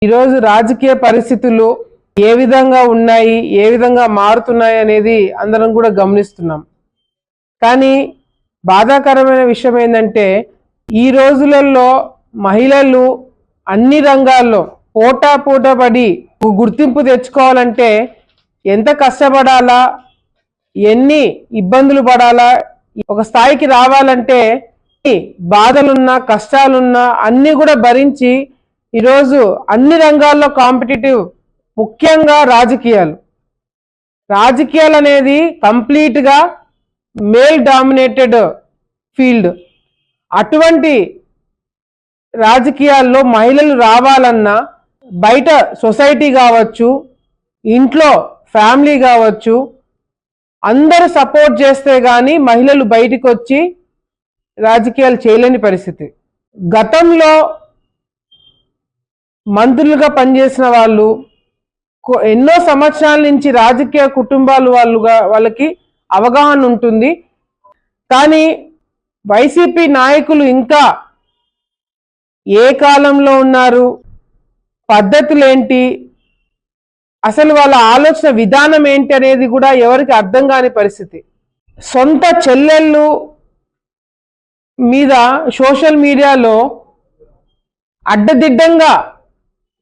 ఈరోజు రాజకీయ పరిస్థితులు ఏ విధంగా ఉన్నాయి, ఏ విధంగా మారుతున్నాయి అనేది అందరం కూడా గమనిస్తున్నాం. కానీ బాధాకరమైన విషయం ఏంటంటే ఈ రోజులలో మహిళలు అన్ని రంగాల్లో పోటాపడి గుర్తింపు తెచ్చుకోవాలంటే ఎంత కష్టపడాలా, ఎన్ని ఇబ్బందులు పడాలా, ఒక స్థాయికి రావాలంటే బాధలున్నా కష్టాలున్నా అన్ని కూడా భరించి ఈరోజు అన్ని రంగాల్లో కాంపిటేటివ్, ముఖ్యంగా రాజకీయాలు అనేది కంప్లీట్గా మేల్ డామినేటెడ్ ఫీల్డ్. అటువంటి రాజకీయాల్లో మహిళలు రావాలన్నా బయట సొసైటీ కావచ్చు, ఇంట్లో ఫ్యామిలీ కావచ్చు, అందరూ సపోర్ట్ చేస్తే గానీ మహిళలు బయటికి వచ్చి రాజకీయాలు చేయలేని పరిస్థితి. గతంలో మంత్రులుగా పనిచేసిన వాళ్ళు ఎన్నో సంవత్సరాల నుంచి రాజకీయ కుటుంబాలు వాళ్ళకి అవగాహన ఉంటుంది. కానీ వైసీపీ నాయకులు ఇంకా ఏ కాలంలో ఉన్నారు, పద్ధతులేంటి, అసలు వాళ్ళ ఆలోచన విధానం ఏంటి అనేది కూడా ఎవరికి అర్థం కాని పరిస్థితి. సొంత చెల్లెళ్ళు మీద సోషల్ మీడియాలో అడ్డదిడ్డంగా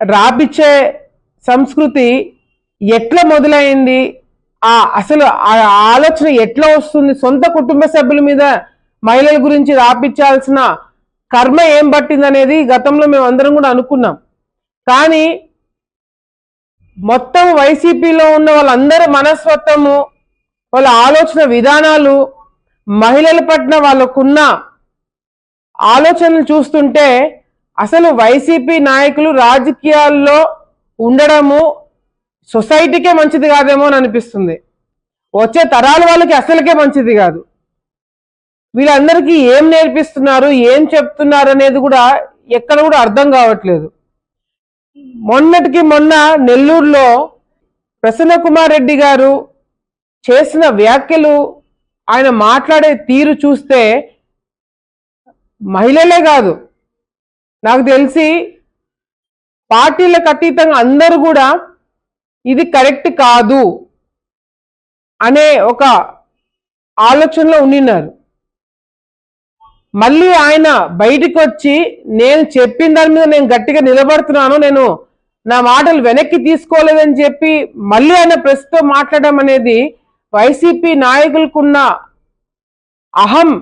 రాపిచ్చే సంస్కృతి ఎట్లా మొదలైంది, అసలు ఆ ఆలోచన ఎట్లా వస్తుంది? సొంత కుటుంబ సభ్యుల మీద మహిళల గురించి రాపించాల్సిన కర్మ ఏం పట్టిందనేది గతంలో మేము అందరం కూడా అనుకున్నాం. కానీ మొత్తం వైసీపీలో ఉన్న వాళ్ళందరి మనస్తత్వము, వాళ్ళ ఆలోచన విధానాలు, మహిళల పట్ల వాళ్ళకున్న ఆలోచనలు చూస్తుంటే అసలు వైసీపీ నాయకులు రాజకీయాల్లో ఉండడము సొసైటీకే మంచిది కాదేమో అని అనిపిస్తుంది. వచ్చే తరాల వాళ్ళకి అసలుకే మంచిది కాదు. వీళ్ళందరికీ ఏం నేర్పిస్తున్నారు, ఏం చెప్తున్నారు అనేది కూడా ఎక్కడ కూడా అర్థం కావట్లేదు. మొన్నటికి మొన్న నెల్లూరులో ప్రసన్న కుమార్ రెడ్డి గారు చేసిన వ్యాఖ్యలు, ఆయన మాట్లాడే తీరు చూస్తే మహిళలే కాదు, నాకు తెలిసి పార్టీలకు అతీతంగా అందరూ కూడా ఇది కరెక్ట్ కాదు అనే ఒక ఆలోచనలో ఉండినారు. మళ్ళీ ఆయన బయటికి వచ్చి నేను చెప్పిన దాని మీద నేను గట్టిగా నిలబడుతున్నాను, నేను నా మాటలు వెనక్కి తీసుకోలేదని చెప్పి మళ్ళీ ఆయన ప్రెస్తో మాట్లాడడం అనేది వైసీపీ నాయకులకున్న అహం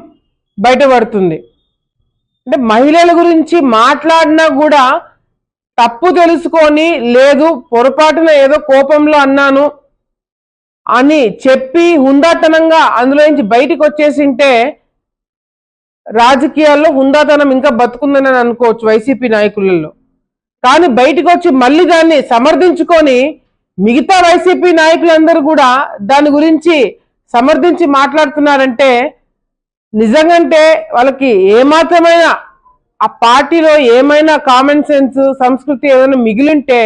బయటపడుతుంది. అంటే మహిళల గురించి మాట్లాడినా కూడా తప్పు తెలుసుకొని, లేదు పొరపాటున ఏదో కోపంలో అన్నాను అని చెప్పి హుందాతనంగా అందులో నుంచి బయటికి వచ్చేసింటే రాజకీయాల్లో హుందాతనం ఇంకా బతుకుందని అనుకోవచ్చు వైసీపీ నాయకులలో. కానీ బయటకు వచ్చి మళ్ళీ దాన్ని సమర్థించుకొని మిగతా వైసీపీ నాయకులందరూ కూడా దాని గురించి సమర్థించి మాట్లాడుతున్నారంటే నిజంగంటే వాళ్ళకి ఏమాత్రమైనా ఆ పార్టీలో ఏమైనా కామన్ సెన్స్, సంస్కృతి ఏదైనా మిగిలింటే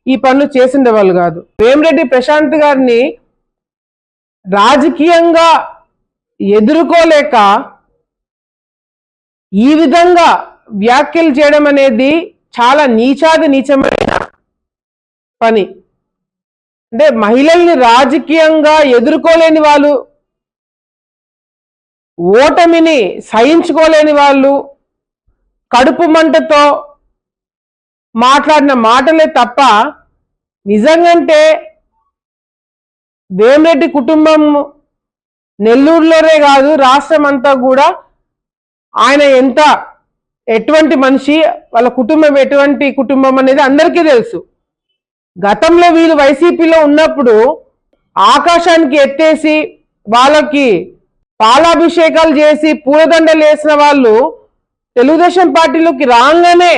ఈ పనులు చేసిండే వాళ్ళు కాదు. వేమిరెడ్డి ప్రశాంత్ గారిని రాజకీయంగా ఎదుర్కోలేక ఈ విధంగా వ్యాఖ్యలు చేయడం అనేది చాలా నీచమైన పని. అంటే మహిళల్ని రాజకీయంగా ఎదుర్కోలేని వాళ్ళు, ఓటమిని సహించుకోలేని వాళ్ళు, కడుపు మంటతో మాట్లాడిన మాటలే తప్ప నిజంగంటే వేమిరెడ్డి కుటుంబం నెల్లూరులోనే కాదు రాష్ట్రం అంతా కూడా ఆయన ఎటువంటి మనిషి, వాళ్ళ కుటుంబం ఎటువంటి కుటుంబం అనేది అందరికీ తెలుసు. గతంలో వీళ్ళు వైసీపీలో ఉన్నప్పుడు ఆకాశానికి ఎత్తేసి వాళ్ళకి పాలాభిషేకాలు చేసి పూలదండలు వేసిన వాళ్ళు తెలుగుదేశం పార్టీలోకి రాగానే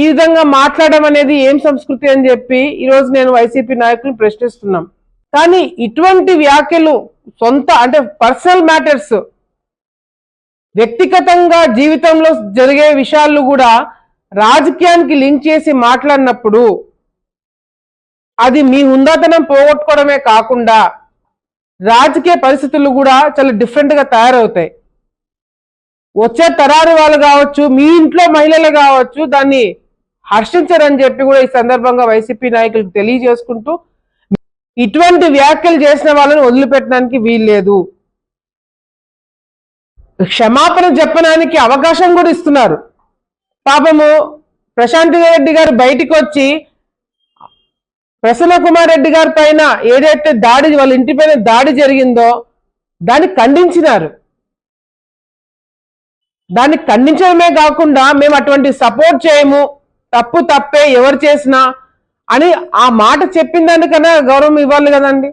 ఈ విధంగా మాట్లాడడం అనేది ఏం సంస్కృతి అని చెప్పి ఈరోజు నేను వైసీపీ నాయకులను ప్రశ్నిస్తున్నాం. కానీ ఇటువంటి వ్యాఖ్యలు సొంత అంటే పర్సనల్ మ్యాటర్స్, వ్యక్తిగతంగా జీవితంలో జరిగే విషయాలు కూడా రాజకీయానికి లింక్ చేసి మాట్లాడినప్పుడు అది మీ హుందాతనం పోగొట్టుకోవడమే కాకుండా రాజకీయ పరిస్థితులు కూడా చాలా డిఫరెంట్గా తయారవుతాయి. వచ్చే తరారు వాళ్ళు కావచ్చు, మీ ఇంట్లో మహిళలు కావచ్చు, దాన్ని హర్షించరని చెప్పి కూడా ఈ సందర్భంగా వైసీపీ నాయకులకు తెలియజేసుకుంటూ ఇటువంటి వ్యాఖ్యలు చేసిన వాళ్ళని వదిలిపెట్టడానికి వీల్లేదు. క్షమాపణ చెప్పడానికి అవకాశం కూడా ఇస్తున్నారు. పాపము ప్రశాంత్ రెడ్డి గారు బయటికి వచ్చి ప్రసన్న కుమార్ రెడ్డి గారి పైన ఏదైతే దాడి, వాళ్ళ ఇంటి పైన దాడి జరిగిందో దాన్ని ఖండించినారు. దాన్ని ఖండించడమే కాకుండా మేము అటువంటి సపోర్ట్ చేయము, తప్పు తప్పే ఎవరు చేసినా అని ఆ మాట చెప్పిన దానికన్నా గౌరవం ఇవ్వాలి కదండి.